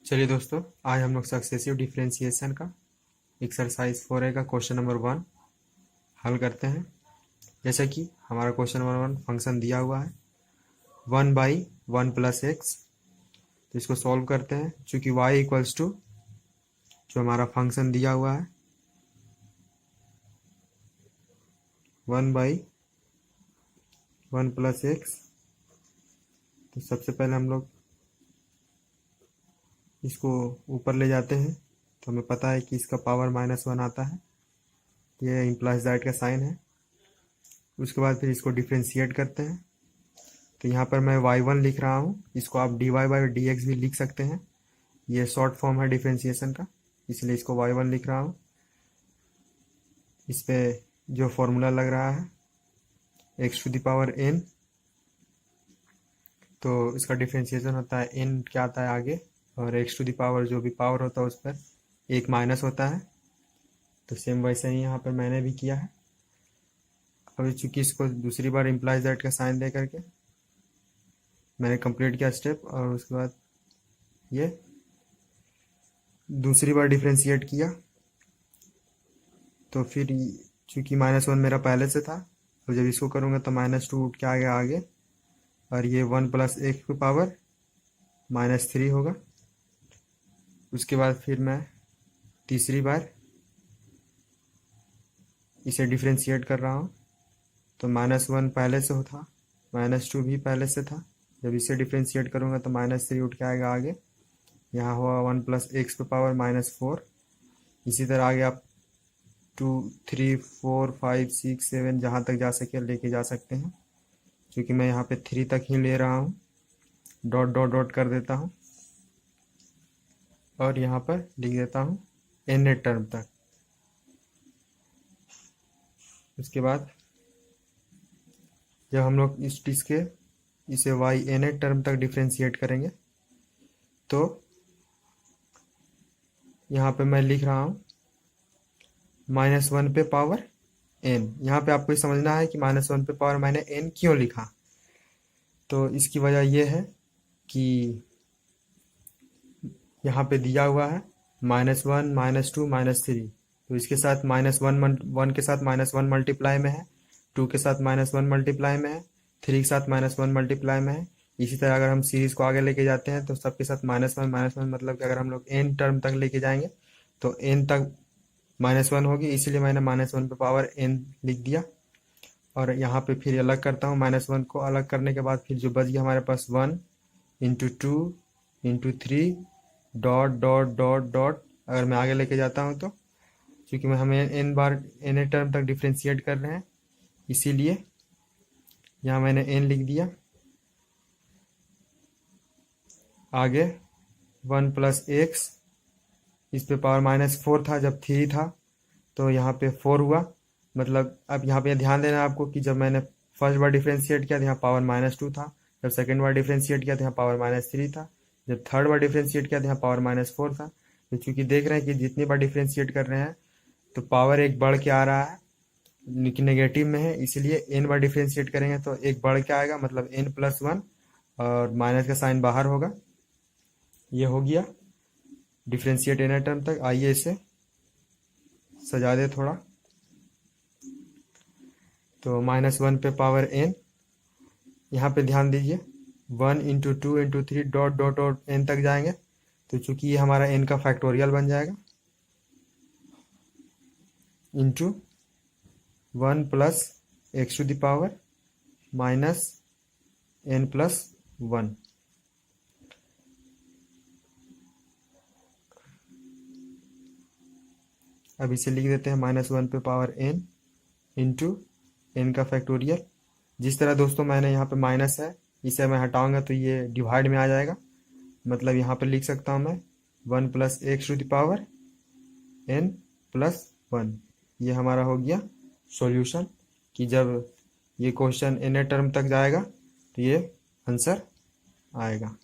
चलिए दोस्तों, आज हम लोग सक्सेसिव डिफरेंशिएशन का एक्सरसाइज 4A का क्वेश्चन नंबर 1 हल करते हैं। जैसा कि हमारा क्वेश्चन नंबर 1 फंक्शन दिया हुआ है 1/1 + x। तो इसको सॉल्व करते हैं। चूँकि y इक्वल्स टू जो हमारा फंक्शन दिया हुआ है 1/1 + x। तो सबसे पहले हम लोग इसको ऊपर ले जाते हैं। तो हमें पता है कि इसका पावर -1 आता है। ये इम्प्लाइज दैट का साइन है। उसके बाद फिर इसको डिफ्रेंशिएट करते हैं। तो यहाँ पर मैं y1 लिख रहा हूँ, इसको आप dy/dx भी लिख सकते हैं। ये शॉर्ट फॉर्म है डिफ्रेंशिएशन का, इसलिए इसको y1 लिख रहा हूँ। इस पे जो फॉर्मूला लग रहा है x⁴n। तो इसका डिफ्रेंशिएशन होता है n क्या आता है आगे, और x⁴ जो भी पावर होता है उस पर एक माइनस होता है। तो सेम वैसे ही यहाँ पर मैंने भी किया है। अभी चूंकि इसको दूसरी बार इम्प्लाइज दैट का साइन दे करके मैंने कंप्लीट किया स्टेप, और उसके बाद ये दूसरी बार डिफ्रेंशिएट किया। तो फिर चूंकि -1 मेरा पहले से था, तो जब इसको करूँगा तो -2 उठ के आ गया आगे, और ये 1 + x की पावर -3 होगा। उसके बाद फिर मैं तीसरी बार इसे डिफ्रेंशिएट कर रहा हूँ। तो -1 पहले से था, -2 भी पहले से था। जब इसे डिफ्रेंशिएट करूँगा तो -3 उठ के आएगा आगे। यहाँ हुआ 1 + x की पावर -4। इसी तरह आगे आप 2, 3, 4, 5, 6, 7 जहाँ तक जा सके लेके जा सकते हैं। क्योंकि मैं यहाँ पे 3 तक ही ले रहा हूँ, डॉट डॉट डॉट कर देता हूँ और यहाँ पर लिख देता हूँ n टर्म तक। उसके बाद जब हम लोग इसे yn टर्म तक डिफ्रेंशिएट करेंगे तो यहाँ पे मैं लिख रहा हूँ -1 पे पावर n। यहाँ पे आपको समझना है कि -1 पे पावर मैंने n क्यों लिखा। तो इसकी वजह यह है कि यहाँ पे दिया हुआ है -1, -2, -3। तो इसके साथ -1 के साथ -1 मल्टीप्लाई में है, 2 के साथ -1 मल्टीप्लाई में है, 3 के साथ -1 मल्टीप्लाई में है। इसी तरह अगर हम सीरीज को आगे लेके जाते हैं तो सबके साथ -1 मतलब कि अगर हम लोग n टर्म तक लेके जाएंगे तो n तक -1 होगी। इसीलिए मैंने -1 पे पावर n लिख दिया। और यहाँ पे फिर अलग करता हूँ। -1 को अलग करने के बाद फिर जो बच गया हमारे पास 1 × 2 × 3 डॉट डॉट डॉट डॉट। अगर मैं आगे लेके जाता हूँ तो क्योंकि हमें n बार n टर्म तक डिफ्रेंशिएट कर रहे हैं, इसीलिए यहाँ मैंने n लिख दिया। आगे 1 + x, इस पे पावर -4 था जब 3 था, तो यहाँ पे 4 हुआ। मतलब अब यहाँ पे ध्यान देना आपको कि जब मैंने फर्स्ट बार डिफ्रेंशिएट किया तो यहाँ पावर -2 था, जब सेकेंड बार डिफ्रेंशिएट किया तो यहाँ पावर -3 था, जब थर्ड बार डिफ्रेंशिएट किया तो यहाँ पावर -4 था। तो चूंकि देख रहे हैं कि जितनी बार डिफ्रेंशिएट कर रहे हैं तो पावर एक बढ़ के आ रहा है, लेकिन नेगेटिव में है, इसीलिए n बार डिफ्रेंशिएट करेंगे तो एक बढ़ के आएगा, मतलब n + 1 और माइनस का साइन बाहर होगा। ये हो गया डिफ्रेंशिएट n टर्म तक। आइए इसे सजा दे थोड़ा। तो -1 पे पावर n, यहाँ पे ध्यान दीजिए 1 × 2 × 3 डॉट डॉट डॉट n तक जाएंगे। तो चूंकि ये हमारा n का फैक्टोरियल बन जाएगा इंटू 1 + x⁴ -n + 1। अब इसे लिख देते हैं -1 पे पावर n इंटू n का फैक्टोरियल। जिस तरह दोस्तों मैंने यहाँ पे माइनस है, इसे मैं हटाऊंगा तो ये डिवाइड में आ जाएगा। मतलब यहाँ पे लिख सकता हूँ मैं 1 + x⁴ n + 1। ये हमारा हो गया सॉल्यूशन, कि जब ये क्वेश्चन n टर्म तक जाएगा तो ये आंसर आएगा।